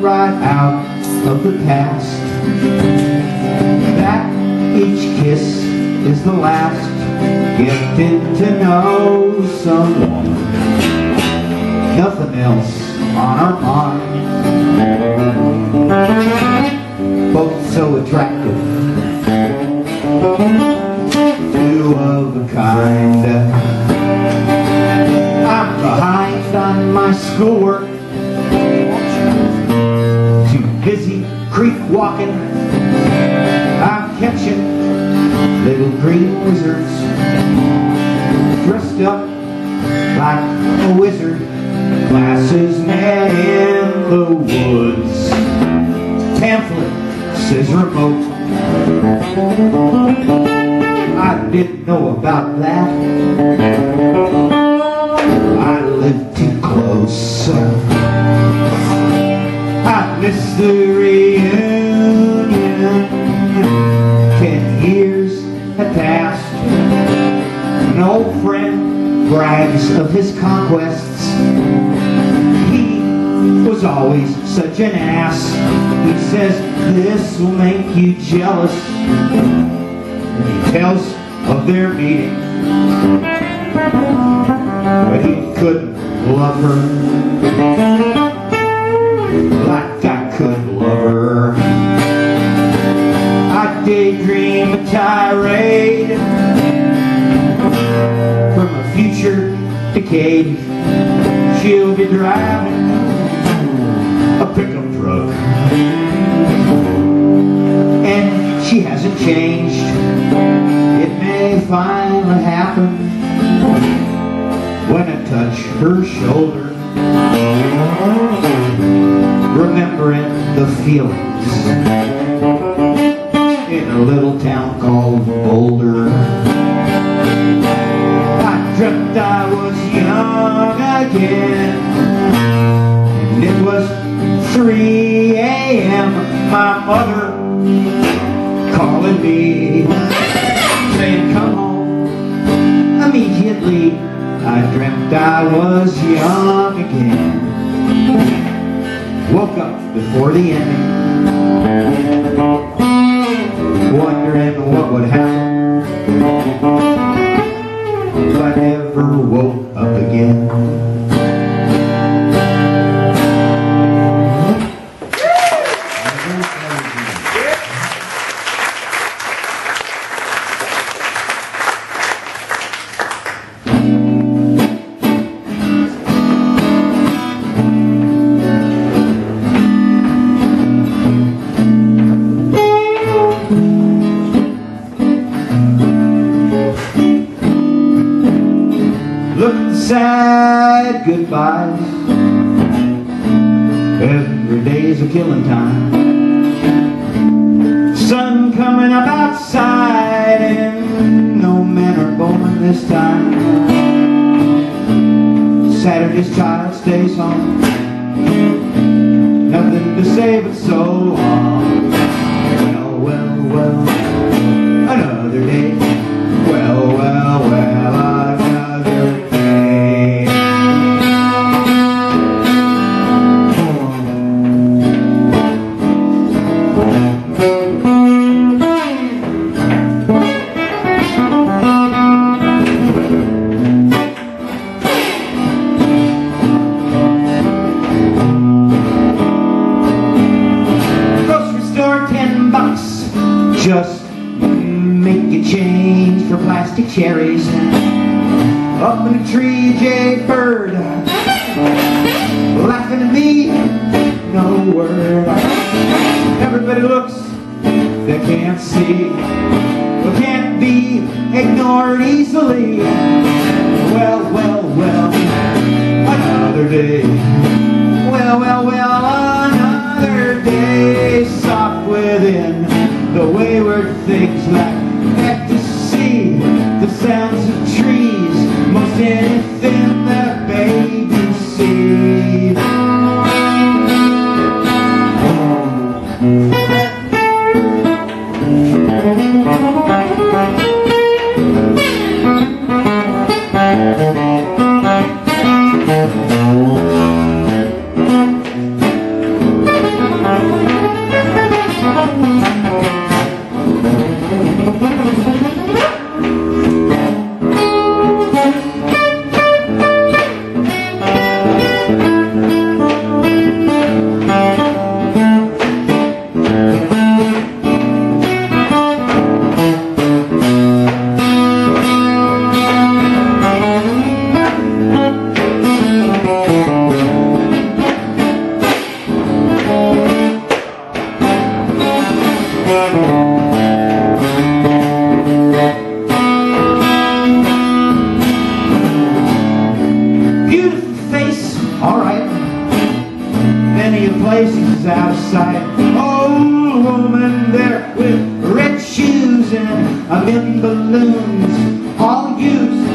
Right out of the past, that each kiss is the last, getting to know someone, nothing else on our mind, both so attractive, two of a kind. I'm behind on my schoolwork, busy creek walking, I'm catching little green lizards, dressed up like a wizard, glasses met in the woods, pamphlet says remote. I didn't know about that, I lived too close. I miss the reunion, 10 years had passed. An old friend brags of his conquests. He was always such an ass. He says, this will make you jealous. And he tells of their meeting, but he couldn't love her like I could love her. I daydream a tirade from a future decade. She'll be driving a pickup truck, and she hasn't changed. It may finally happen when I touch her shoulder, remembering the feelings in a little town called Boulder. I dreamt I was young again, and it was 3 a.m. My mother calling me, saying come home immediately. I dreamt I was young again. Woke up before the ending, wondering what would happen if I never woke up again. Looking sad goodbyes, every day's a killing time. Sun coming up outside, and no men are born this time. Saturday's child stays home, nothing to say but so long. Well, well, well, another day. Well, well, well, another day. Grocery store, $10. Just make a change for plastic cherries. Up in a tree, jay bird laughing at me, no word. Everybody looks, they can't see, they can't be ignored easily. Well, well, well, another day. Well, well, well, another day. Soft within the wayward things like ecstasy, the sounds of trees, most anything that babies see. Beautiful face, alright. Many a place is out of sight. Old woman there with red shoes and a million balloons, all used.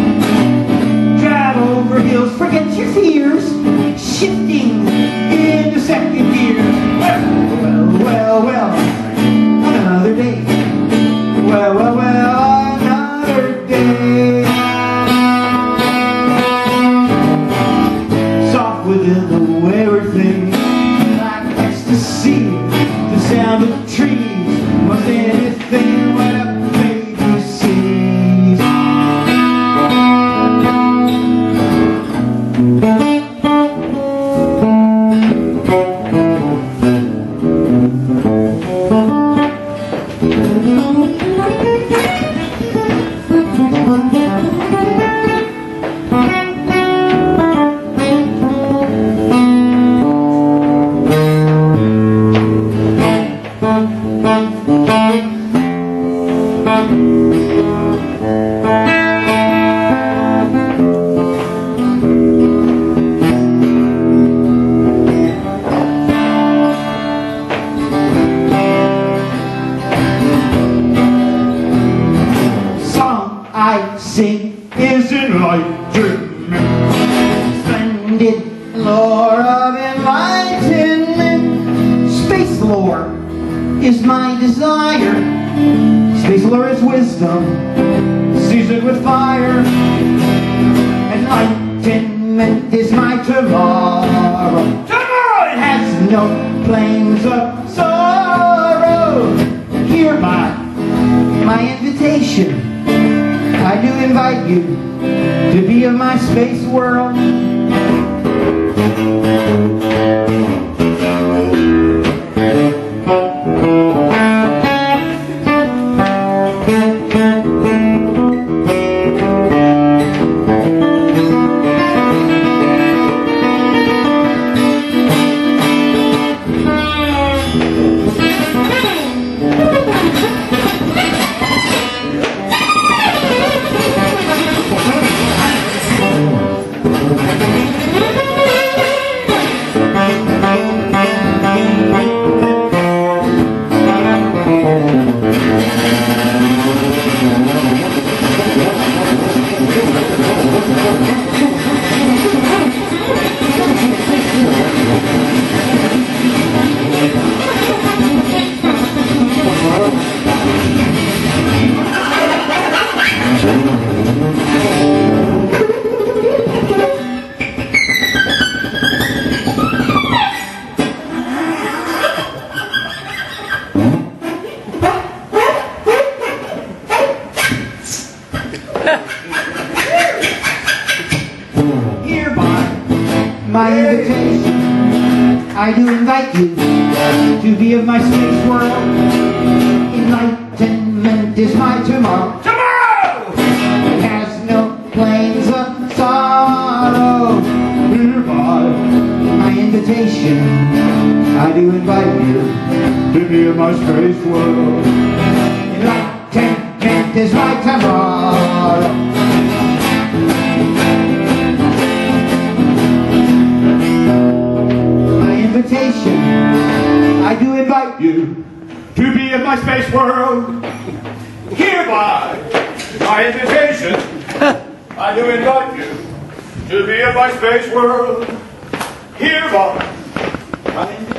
Drive over hills, forget your fears, shifting into second gear. Well, another day. Well, another day. Soft within the wayward thing, like ecstasy, the sound of trees, most anything what a baby sees. I sing is enlightenment, splendid lore of enlightenment. Space lore is my desire, space lore is wisdom, seasoned with fire. Enlightenment is my tomorrow, tomorrow it has no claims of sorrow. Hear my invitation, I do invite you to be of my space world. My invitation, I do invite you to be of my space world. Enlightenment is my tomorrow. Tomorrow! It has no claims of sorrow. Hereby, my invitation, I do invite you to be of my space world. Enlightenment is my tomorrow. I do invite you to be in my space world. Hereby, my invitation, I do invite you to be in my space world. Hereby, my invitation.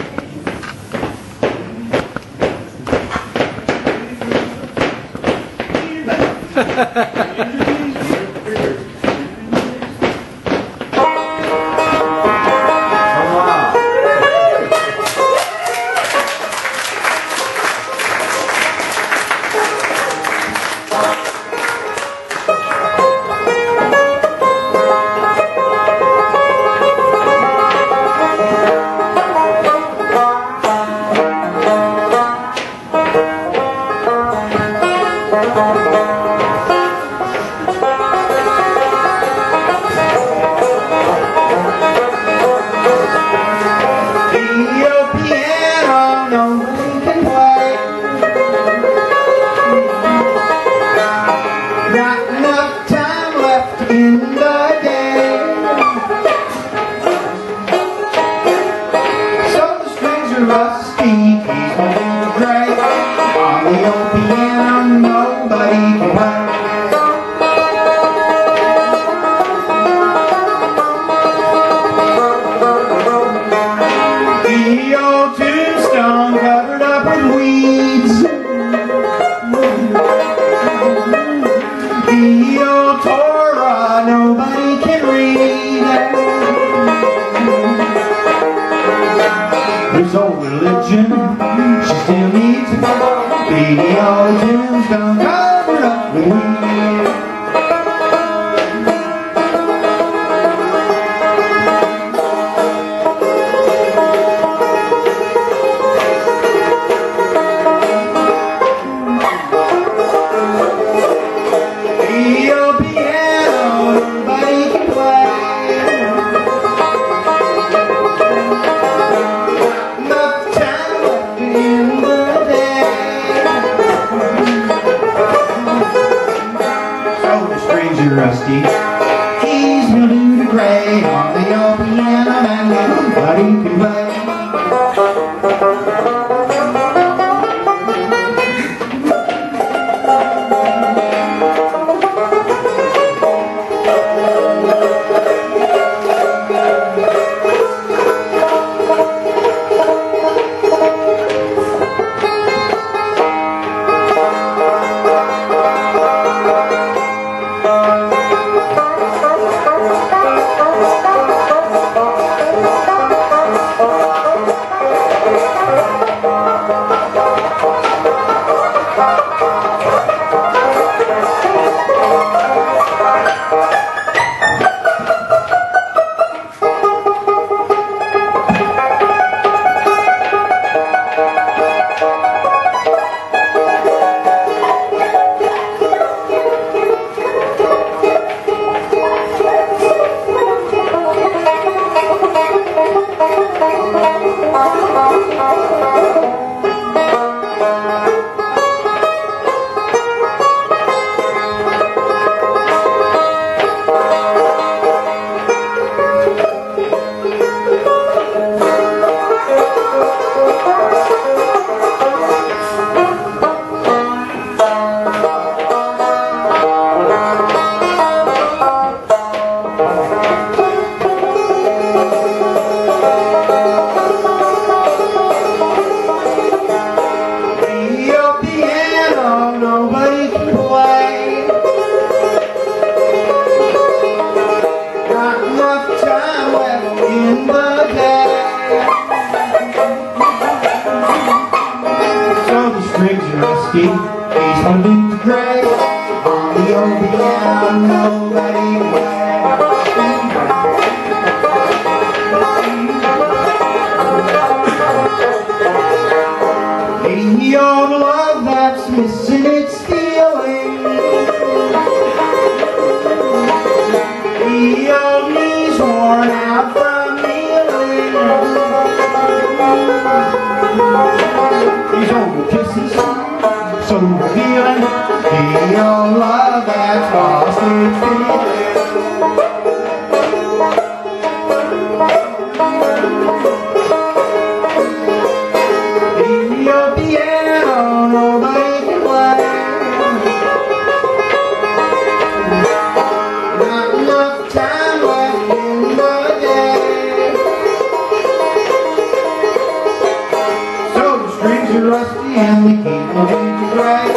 are rusty and we keep moving to right.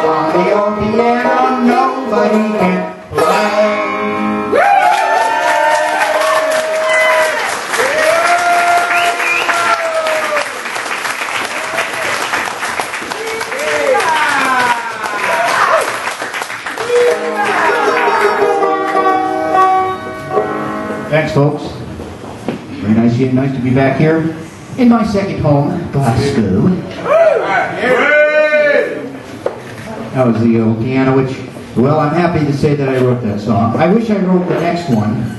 On the old piano nobody can play. Thanks, folks. Very nice to be back here in my second home, Glasgow. That was the old piano, which, well, I'm happy to say that I wrote that song. I wish I wrote the next one,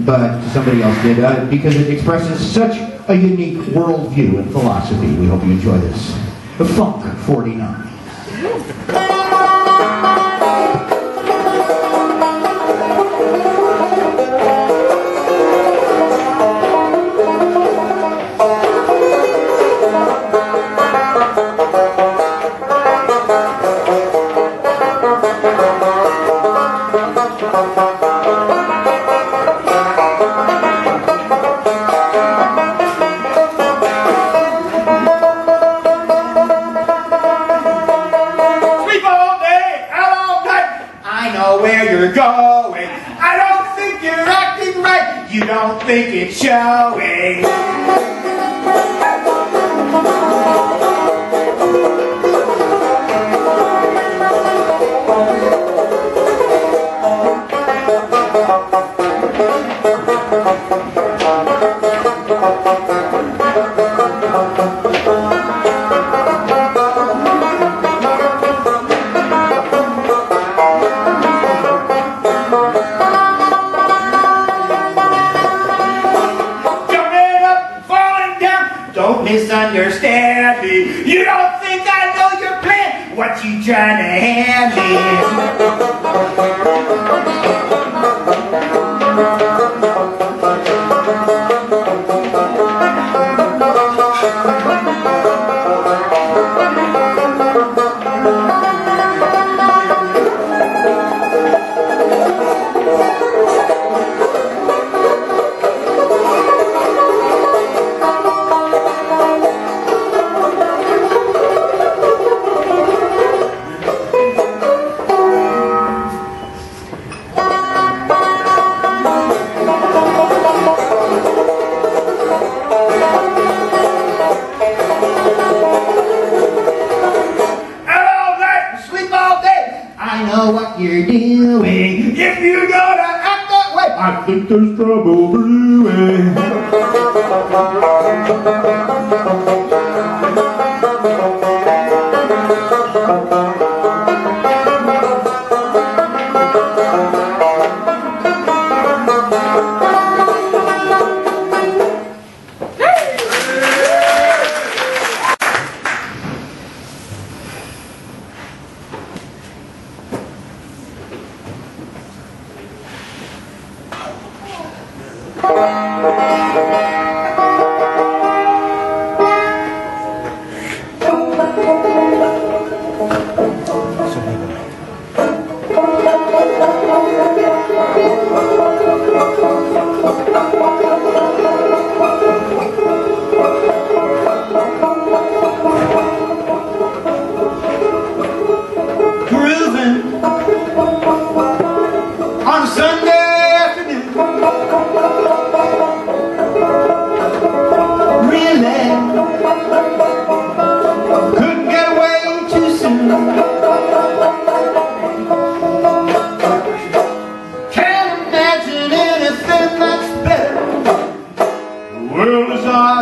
but somebody else did, because it expresses such a unique worldview and philosophy. We hope you enjoy this. The Funk 49. Where you're going, I don't think you're acting right. You don't think it's showing. Don't misunderstand me. You don't think I know your plan. What you trying to hand me? I know what you're doing. If you're gonna act that way, I think there's trouble brewing.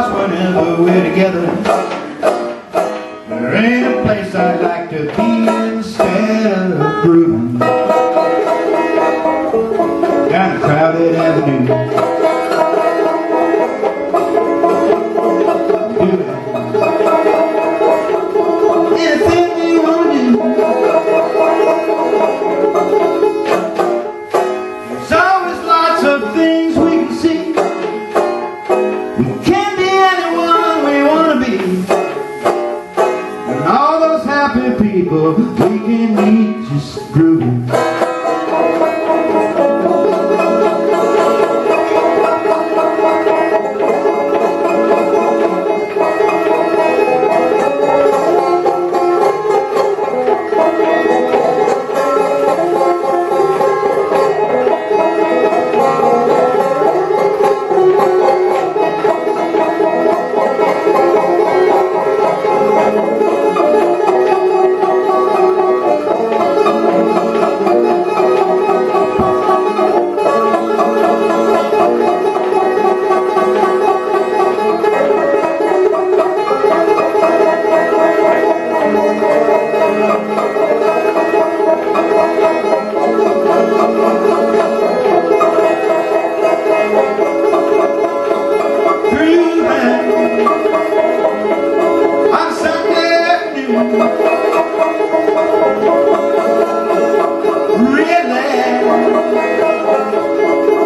Whenever we're together, there ain't a place I'd like to be instead of grooving down a crowded avenue. Anything you want to do. There's always lots of things we can see. We can't be anyone we want to be. And all those happy people we can meet just grooving.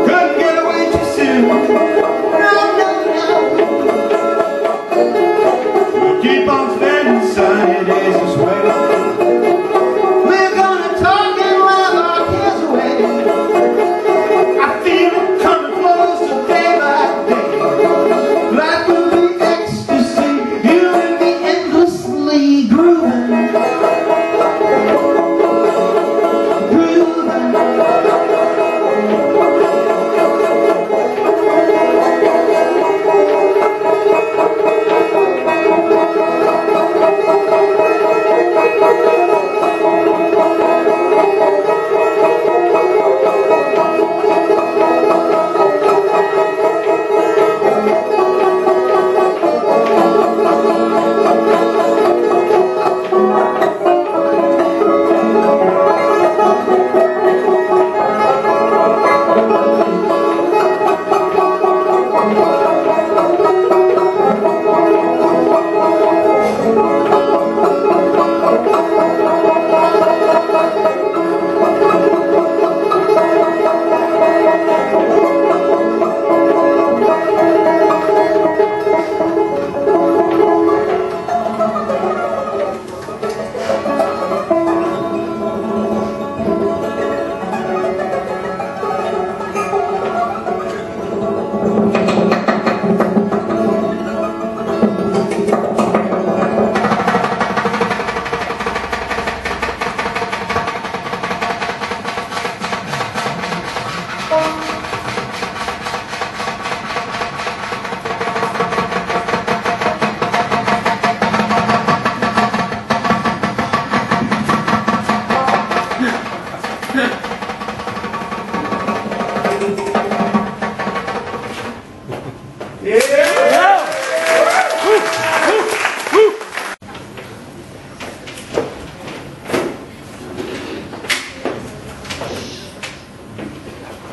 Couldn't get away too soon. We'll keep on spending sunny days this way. We're gonna talk and laugh our cares away. I feel it coming closer day by day. Life will be ecstasy, you and me endlessly grooving.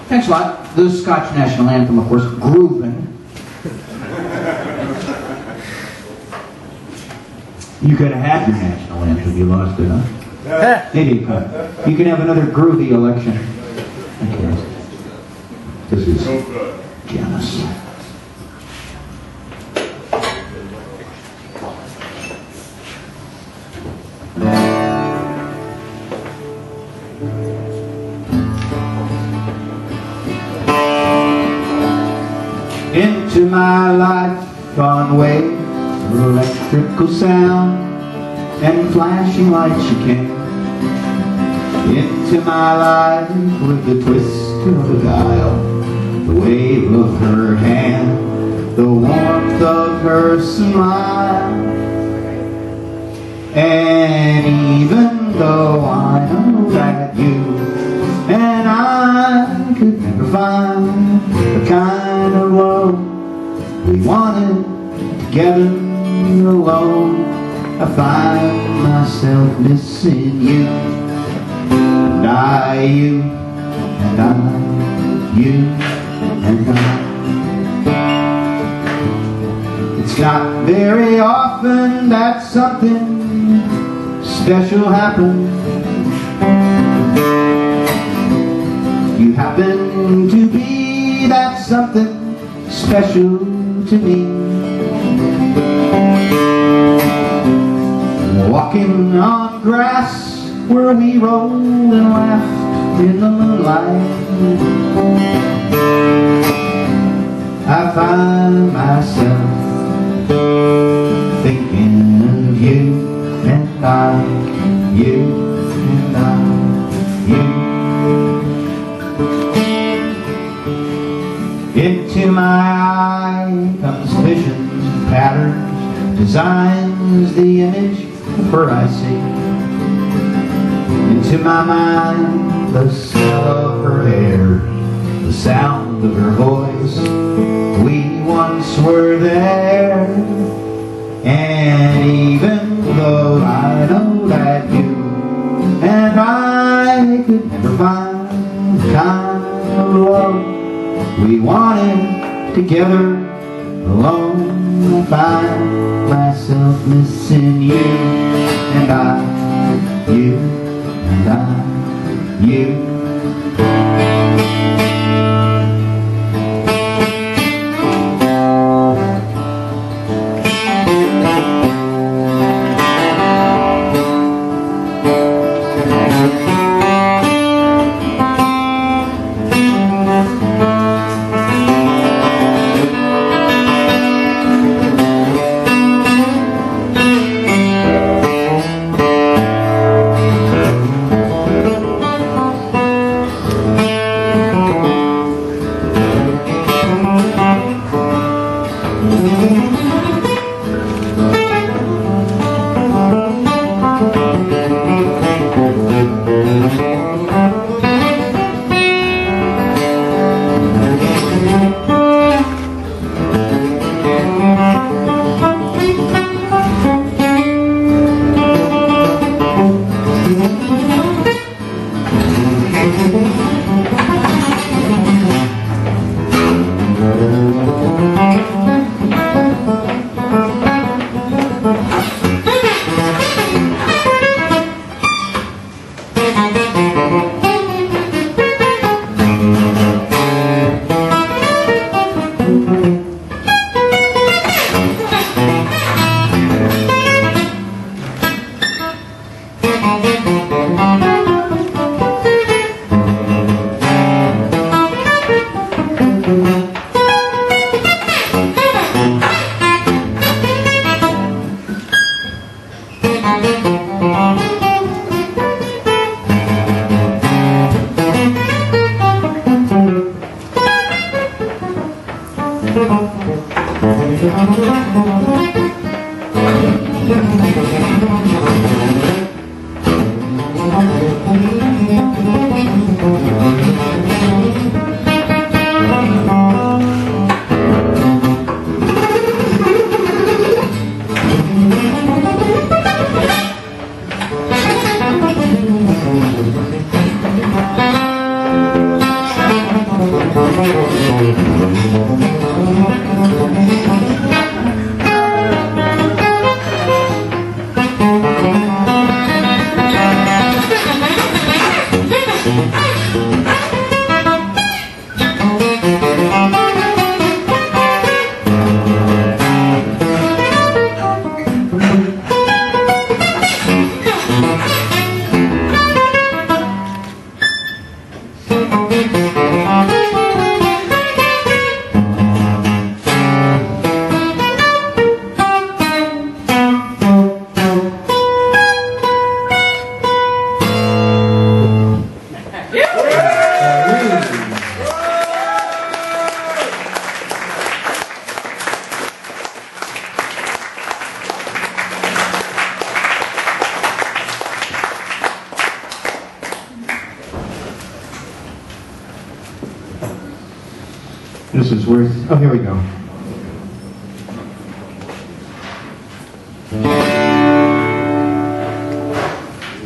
Thanks a lot. The Scotch national anthem, of course, groovin'. You could have had your national anthem, you lost it, huh? Maybe you could. You can have another groovy election. Okay. This is Janice. Into my life gone waves of electrical sound and flashing lights she came. Into my life with the twist of a dial, the wave of her hand, the warmth of her smile. And even though I know that you and I could never find the kind of love we wanted together alone, I find myself missing you. And I, you, and I, you, and I. It's not very often that something special happens. You happen to be that something special to me. Walking on grass where we rolled and laughed in the moonlight, I find myself thinking of you and I, you and I, you. Into my eye comes visions and patterns, designs the image of her I see. Into my mind the smell of her hair, the sound of her voice. We once were there. And even though I know that you and I could never find the kind of love we wanted together alone, I find myself missing you. And This is worth, oh, here we go.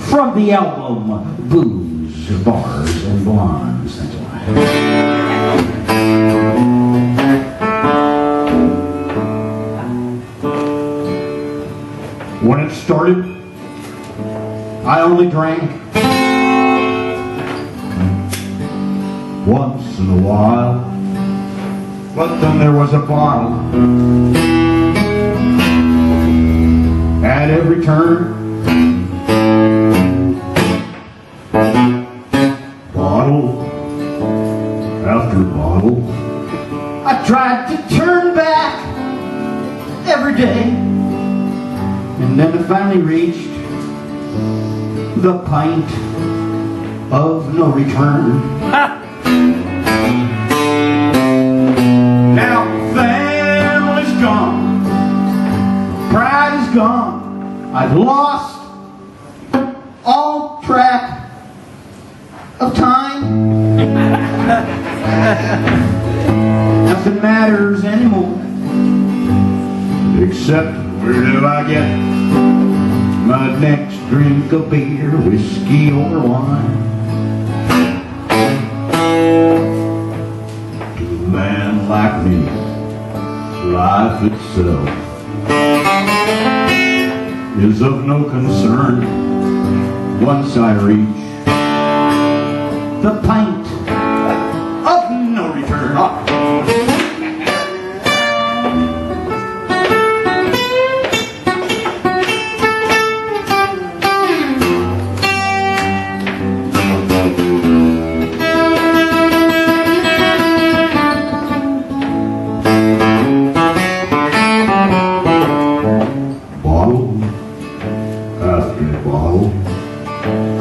From the album Booze, Bars, and Blondes. That's why. When it started, I only drank once in a while. But then there was a bottle at every turn. Bottle after bottle. I tried to turn back every day, and then I finally reached the pint of no return. Now family's gone, pride is gone. I've lost all track of time. Nothing matters anymore, except where do I get my next drink of beer, whiskey or wine. Man like me, life itself is of no concern once I reach the pint of no return.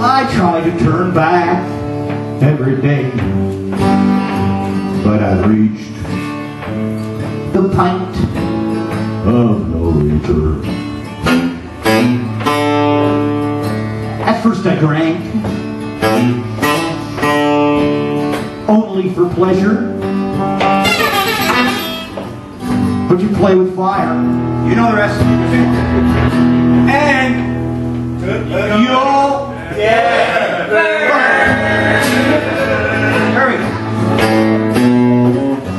I try to turn back every day, but I've reached the pint of no return. At first I drank only for pleasure, but you play with fire, you know the rest. And you'll get burned. Hurry.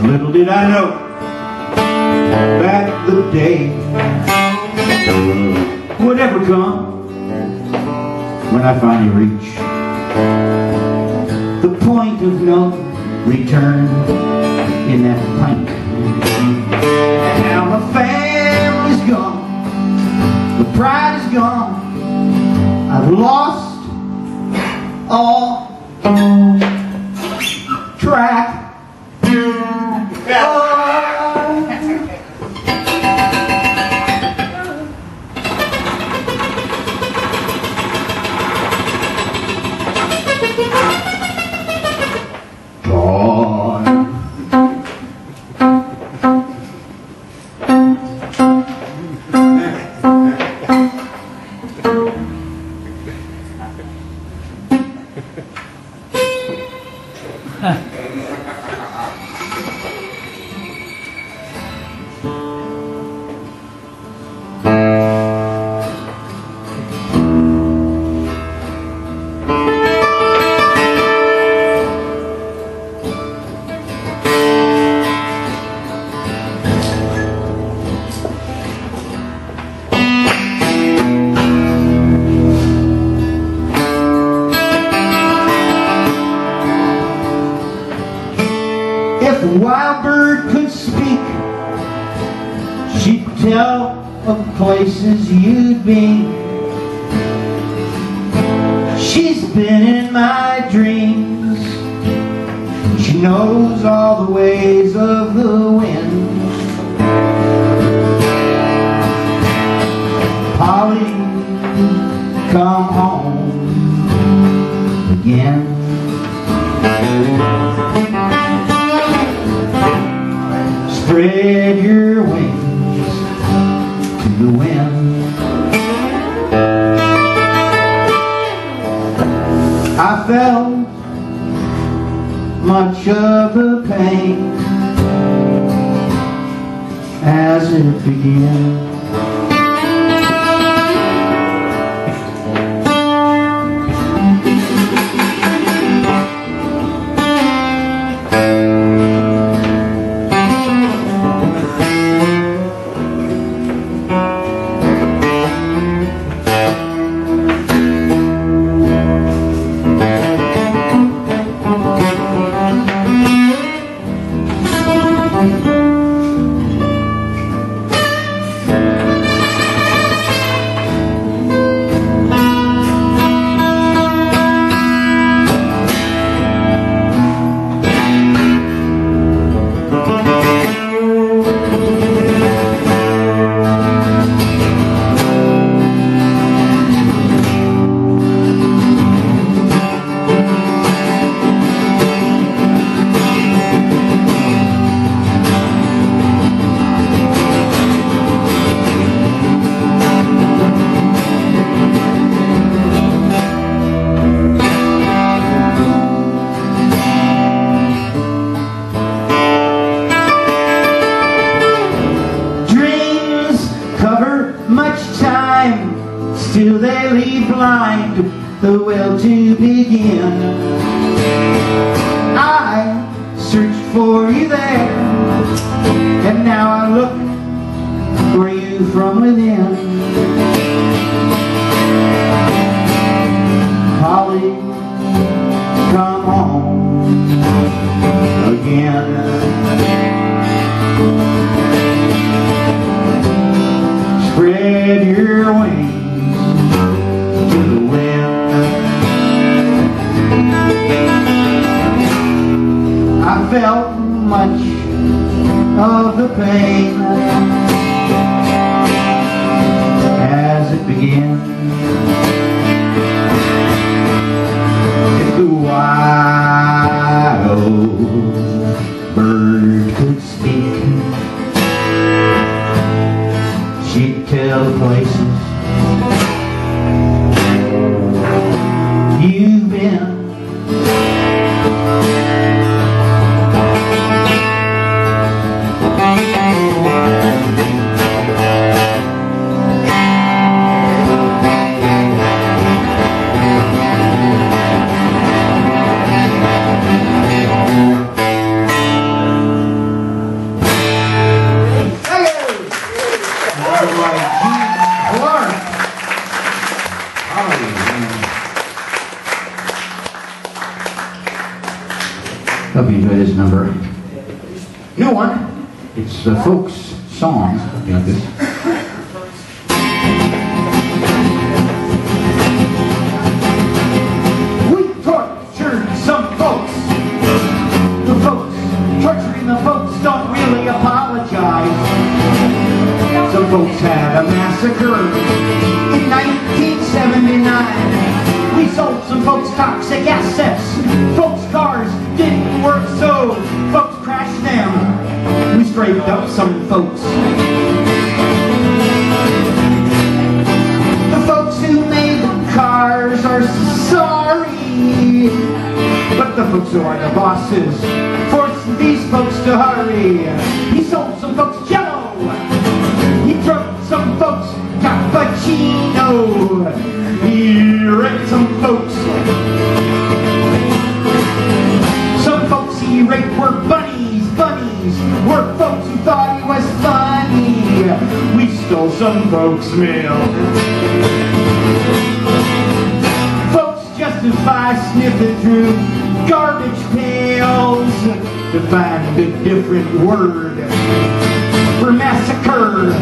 Little did I know that the day would ever come when I finally reach the point of no return in that pint. And now my family's gone, the pride is gone, I've lost all track. tell of places you'd been. She's been in my dreams. She knows all the ways of the wind. Polly, come home again. Spread your wings to the wind. I felt much of the pain as it began. Still they leave blind the will to begin. I searched for you there, and now I look for you from within. Polly, come home again. Spread your wings to the wind. I felt much of the pain as it began. If the wild bird could speak, she'd tell places you've been. Hope you enjoy this number. New one. It's a folks song. Something like this. We tortured some folks. The folks torturing the folks don't really apologize. Some folks had a massacre in 1979. We sold some folks toxic assets. Folks' cars didn't work, so folks crashed them. We straightened up some folks. The folks who made the cars are sorry, but the folks who are the bosses forced these folks to hurry. He sold some folks Jello. He drunk some folks cappuccino. He raped some folks. Some folks he raped were bunnies. Bunnies were folks who thought he was funny. We stole some folks' mail. Folks justify sniffing through garbage pails to find a different word. were massacred.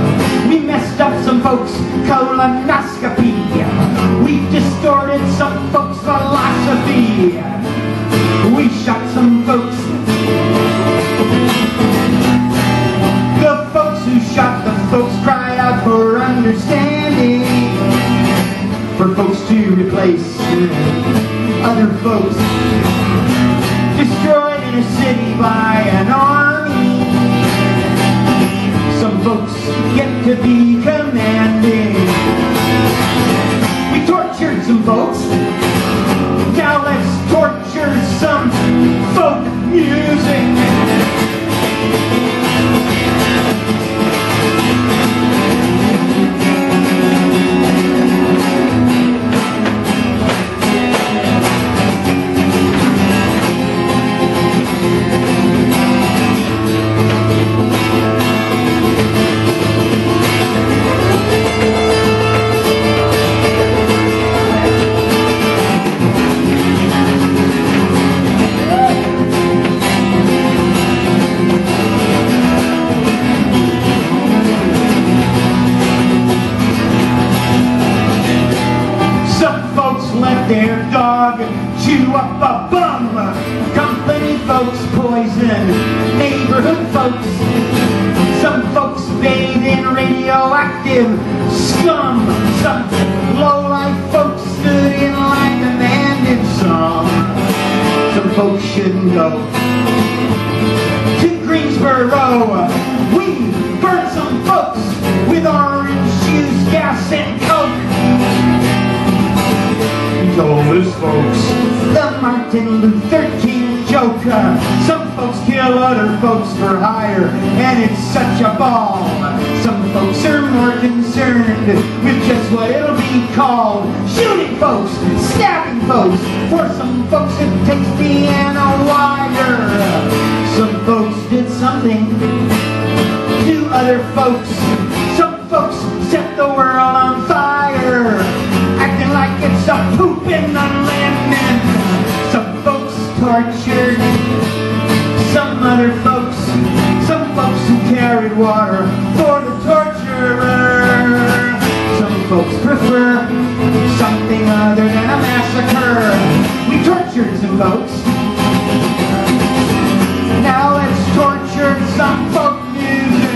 We messed up some folks' colonoscopy. We distorted some folks' philosophy. We shot some folks. The folks who shot the folks cried out for understanding, for folks to replace other folks destroyed in a city by an army. Some folks get to be commanding. We tortured some folks. Now let's torture some folk music. Their dog chew up a bum. Company folks poison neighborhood folks. Some folks bathe in radioactive scum. Some low-life folks stood in line demanding some. Some folks shouldn't go to Greensboro. We burned some folks with orange juice, gas, and coke. Told us folks the Martin Luther King joke. Some folks kill other folks for hire, and it's such a ball. Some folks are more concerned with just what it'll be called shooting folks, stabbing folks. For some folks it takes piano wire. Some folks did something to other folks. Some folks set the world on fire, acting like it's a poop in the lemon. Some folks tortured some other folks. Some folks who carried water for the torturer. Some folks prefer something other than a massacre. We tortured some folks. Now let's torture some folk music.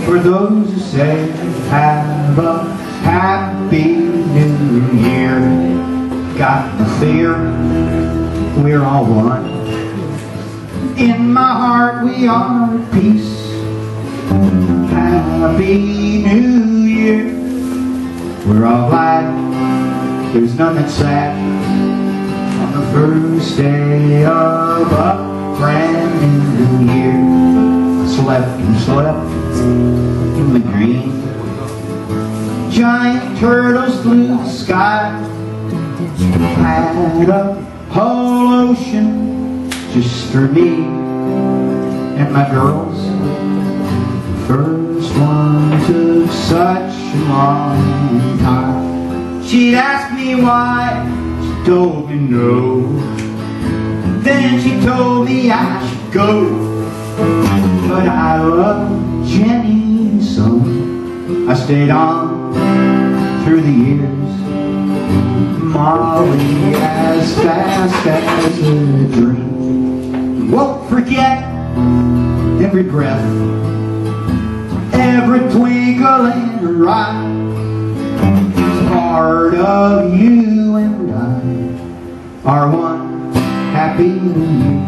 For those who say have a happy new year, got the fear we're all one. In my heart we are at peace. Happy New Year. We're all glad there's none that's sad on the first day of a brand new year. Slept and slept in the green. Giant turtles flew the sky. Had a whole ocean just for me and my girls. First one took such a long time. She'd ask me why, she told me no. Then she told me I should go. But I love Jenny so I stayed on through the years. Molly as fast as a dream. Won't forget every breath, every twinkle and right. It's part of you and I are one happy New Year.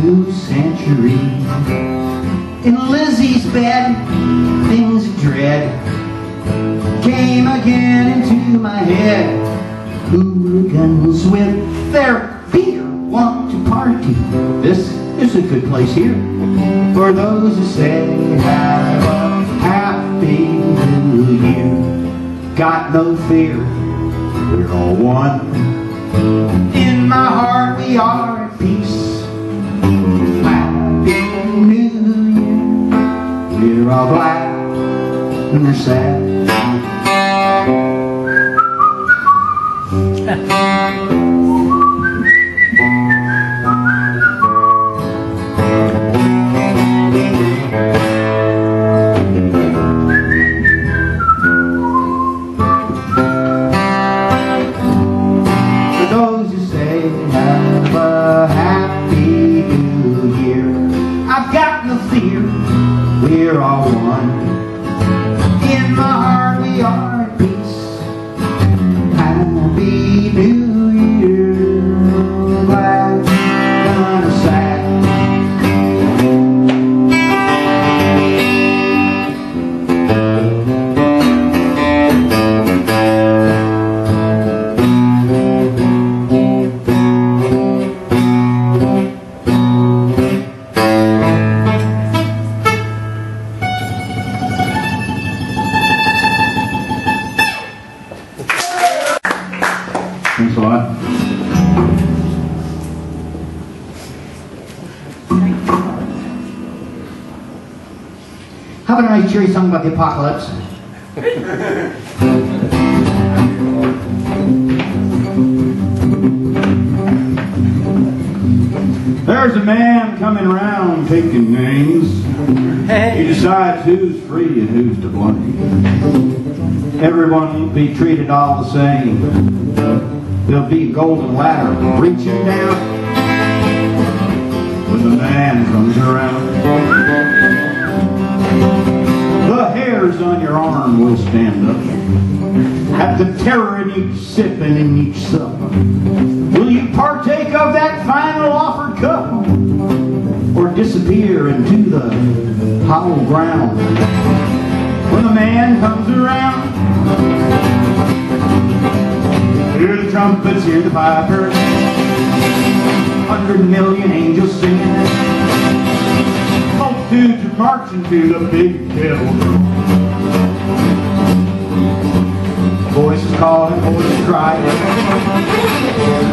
new century. In Lizzie's bed, things of dread came again into my head. Hooligans with their beer want to party. This is a good place here for those who say have a happy new year. Got no fear, we're all one. In my heart we are at peace. Happy New Year. We're all black and they're sad. We're all one. In my heart we are at peace. Happy New Year. Glad, kind of sad. Thanks a lot. How about a nice cheery song about the apocalypse? There's a man coming around taking names. He decides who's free and who's to blame. Everyone won't be treated all the same. There'll be a golden ladder reaching down when the man comes around. The hairs on your arm will stand up at the terror in each sip and in each sup. Will you partake of that final offered cup, or disappear into the hollow ground when the man comes around? Hear the trumpets, hear the pipers, 100 million angels singing. Multitudes are marching to the big kettle drum. Voices calling, voices crying.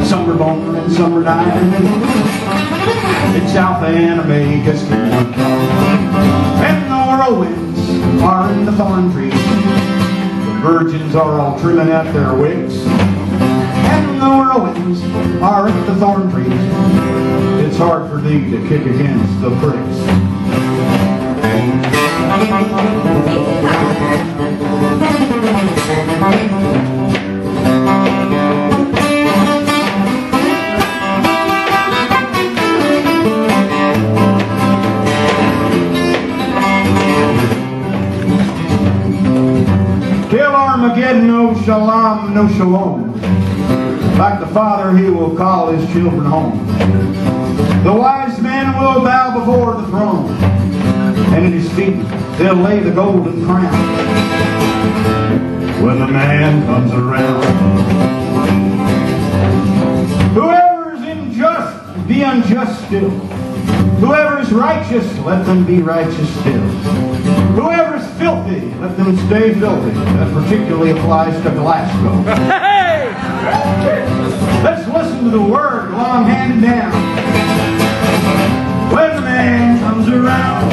Some are born and some are dying. It's Alpha and Omega's kingdom come. And the whirlwinds are in the thorn trees. The virgins are all trimming out their wigs. And the whirlwinds are in the thorn trees. It's hard for thee to kick against the pricks. Till Armageddon, no shalom, no shalom. Like the Father, he will call his children home. The wise men will bow before the throne, and at his feet they'll lay the golden crown. When the man comes around, whoever's unjust, be unjust still. Whoever is righteous, let them be righteous still. Whoever is filthy, let them stay filthy. That particularly applies to Glasgow. Hey! Let's listen to the word long handed down. When the man comes around,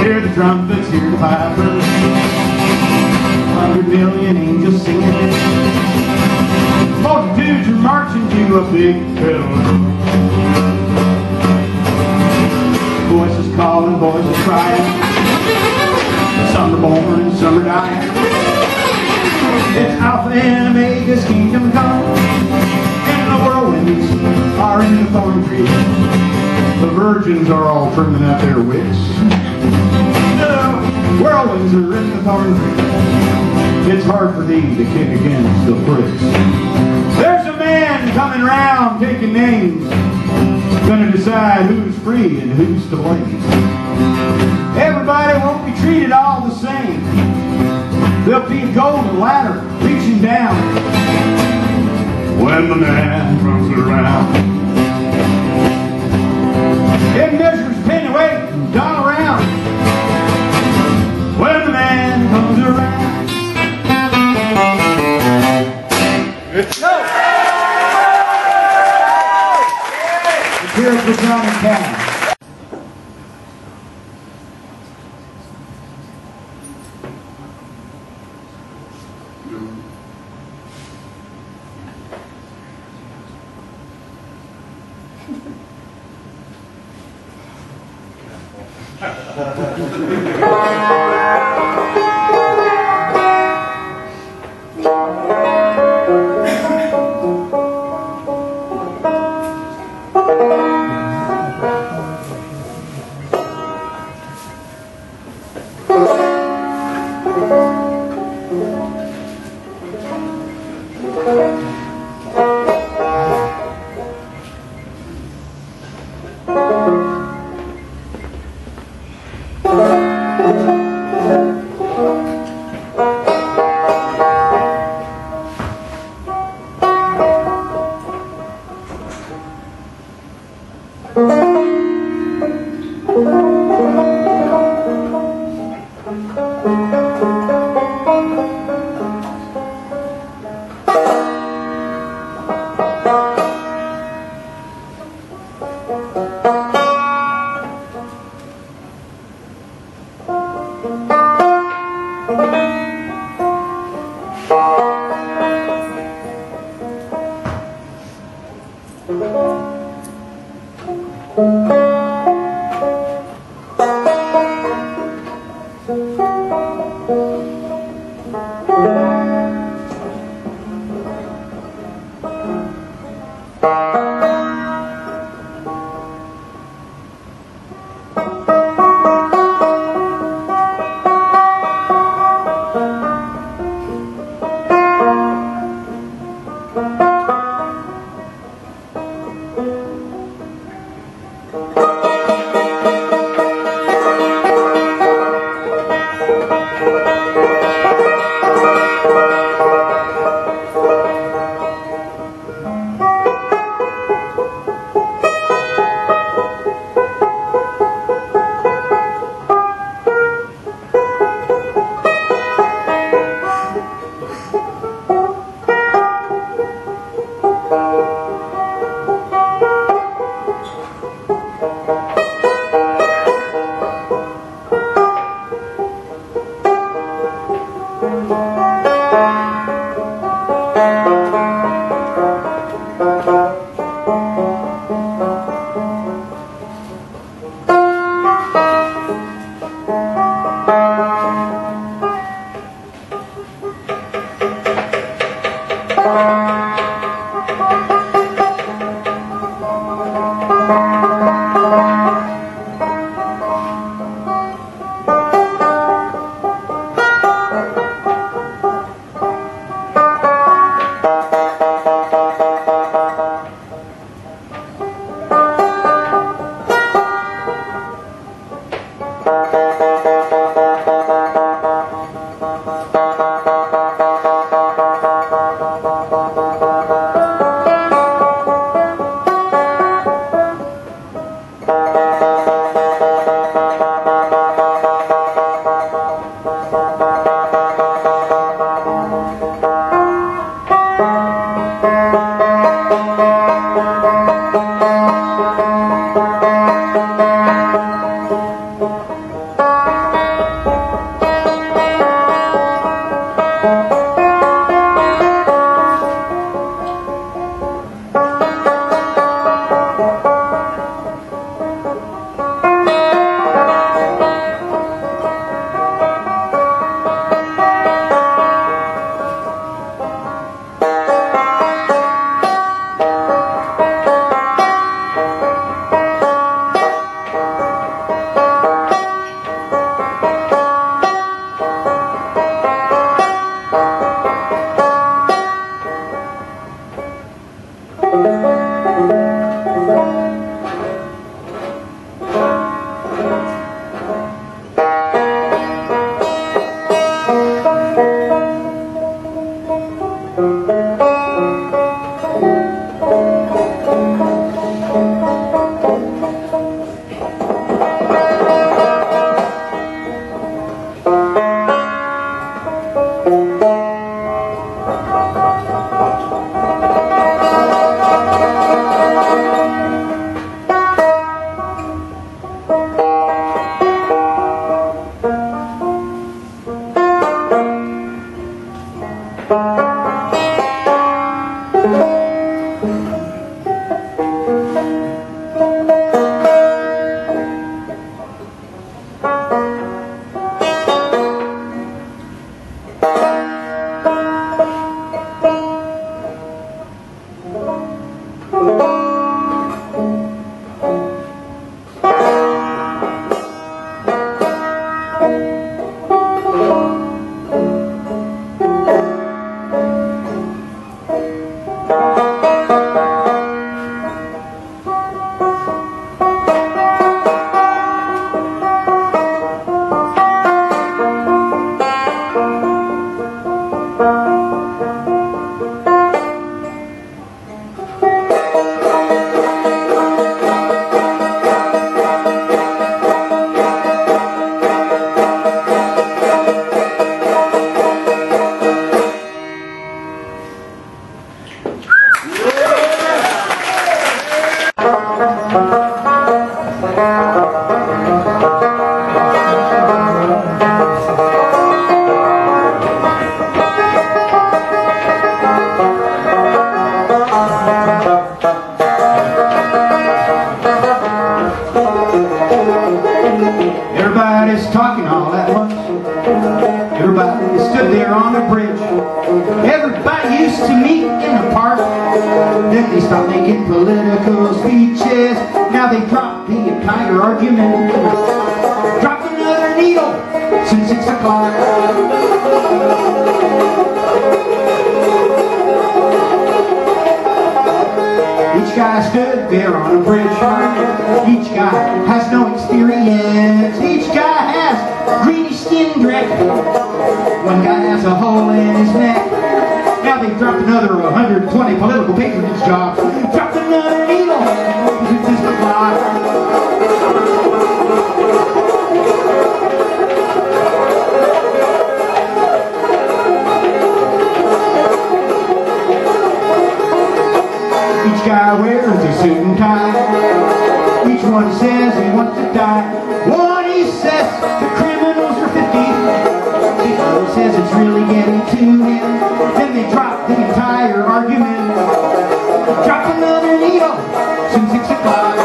hear the trumpets, hear the pipers, 100 million angels singing. Multitudes are marching to a big kettle. Voices calling, voices crying. Some are born and some are dying. It's Alpha and Omega's kingdom come. And the whirlwinds are in the thorn trees. The virgins are all trimming out their wigs. The whirlwinds are in the thorn trees. It's hard for thee to kick against the pricks. There's a man coming round taking names, gonna decide who's free and who's to blame. Everybody won't be treated all the same. There'll be a golden ladder reaching down when the man comes around. It measures penny weight and dollar round when the man comes around. Here for John and Cat. there on the bridge. Everybody used to meet in the park. Then they stopped making political speeches. Now they dropped the entire argument. Dropped another needle since 6 o'clock. Each guy stood there on a bridge. Each guy has no experience. Each guy has greeny skin drip. One guy has a hole in his neck. Now they've dropped another 120 political patronage jobs. Dropped another needle since 6 o'clock. Each guy wears a suit and tie. Each one says he wants to die. One he says the criminals are 50. The other says it's really getting to him. Then they drop the entire argument. Drop another needle since 6 o'clock.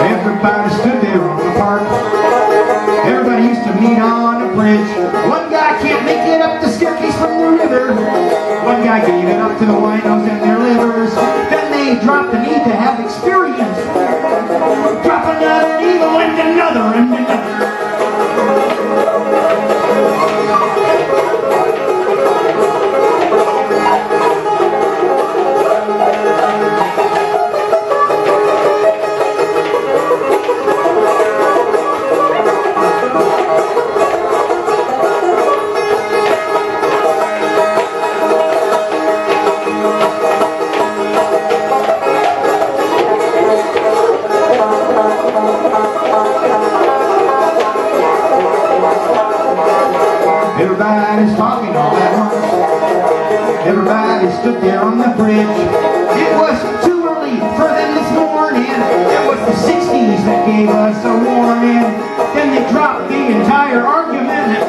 Everybody stood there on the park. Everybody used to meet on a bridge. One guy can't make it up the staircase from the river. One guy gave it up to the winos and their livers. Then they dropped the need to have experience. Drop another needle and another and another. Everybody's talking all at once. Everybody stood there on the bridge. It was too early for them this morning. It was the 60s that gave us a warning. Then they dropped the entire argument.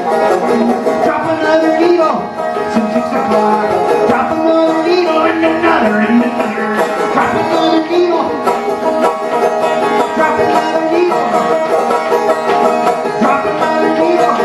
Drop another needle since 6 o'clock. Drop another needle and another and another. Drop another needle. Drop another needle. Drop another needle.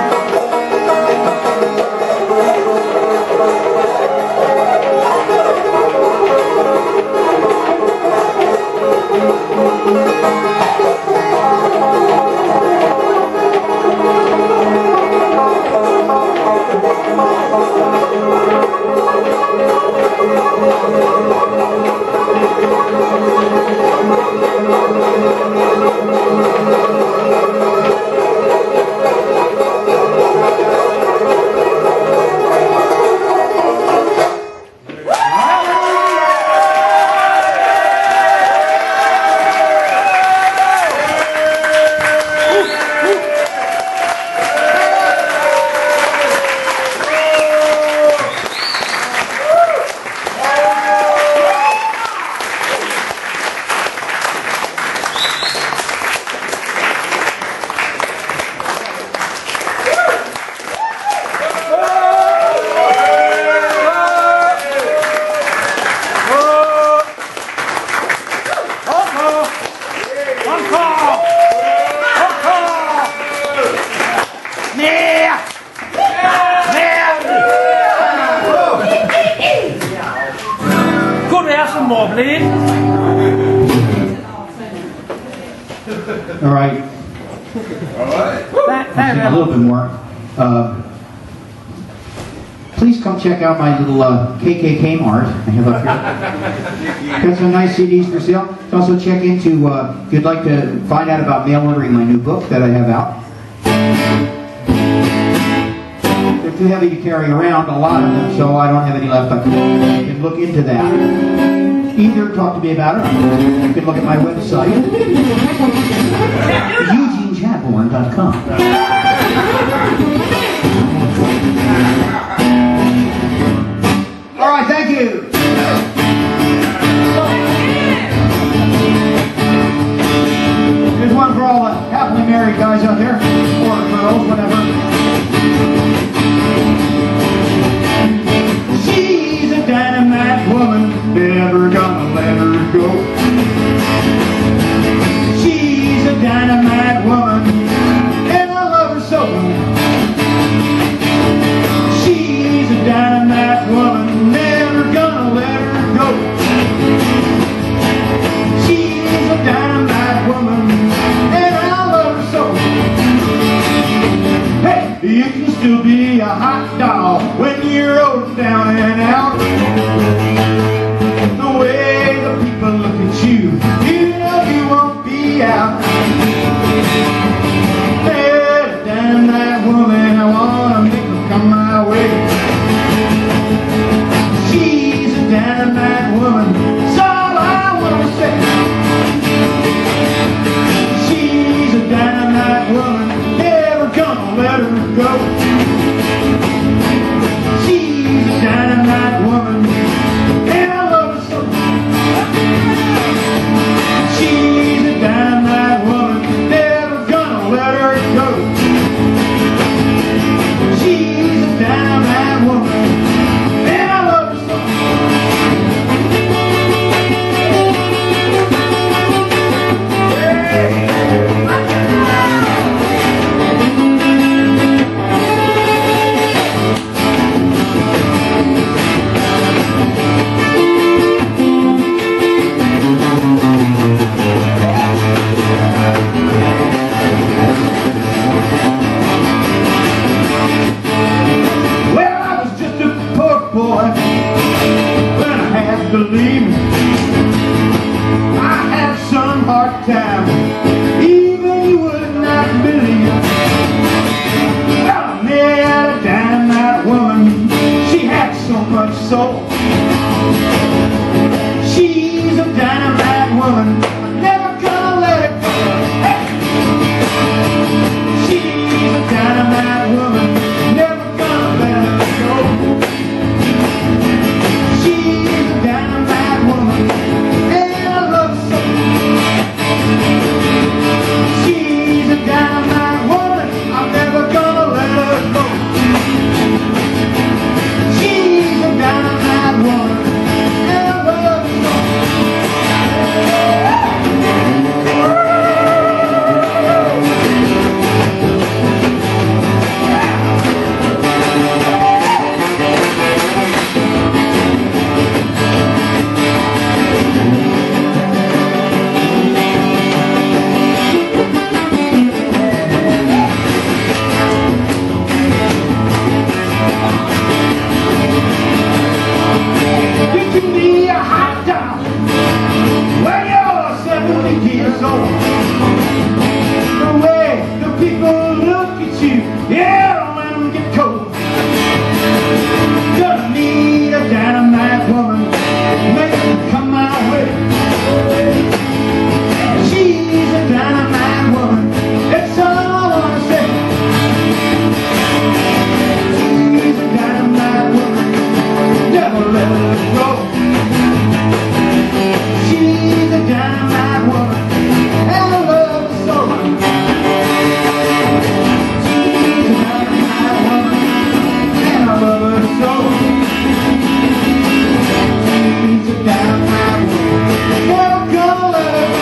All right. Sing a little bit more. Please come check out my little KKK Mart I have up here. Got some nice CDs for sale. Also check into, if you'd like to find out about mail ordering my new book that I have out. They're too heavy to carry around, a lot of them, so I don't have any left. But you can look into that. Either talk to me about it, you can look at my website, EUGENECHADBOURNE.com. All right, thank you. hot dog when you're rolling down and out. The way the people look at you, you know you won't be out. Hey, damn that woman, I wanna make her come my way. She's a dynamite woman, that's all I wanna say. She's a dynamite woman, never gonna let her go. She's a dynamite woman, and I love her so. She's a dynamite woman, never gonna let her go. She's a dynamite woman, and I love her so. Well, I was just a poor boy when I had to leave. I had some hard time, even you would not believe. Well, I met a dynamite woman, she had so much soul. She's a dynamite woman, I'm never gonna let it go. Hey! She's a dynamite woman, never gonna let it go. She's a dynamite woman, and I love her so. She's a dynamite woman, I'm never gonna let her go. She's a dynamite woman, and I love her so. You can be a hot dog when you're 70 years old. The way the people look at you, yeah, don't let them get cold. Gonna need a dynamite woman, make her come my way. She's a dynamite woman, that's all I wanna say. She's a dynamite woman, never let her go. She's a dynamite woman, and I love her so. She's a dynamite woman, and I love her so. She's a dynamite woman, never gonna let her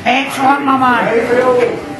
Excellent, my man.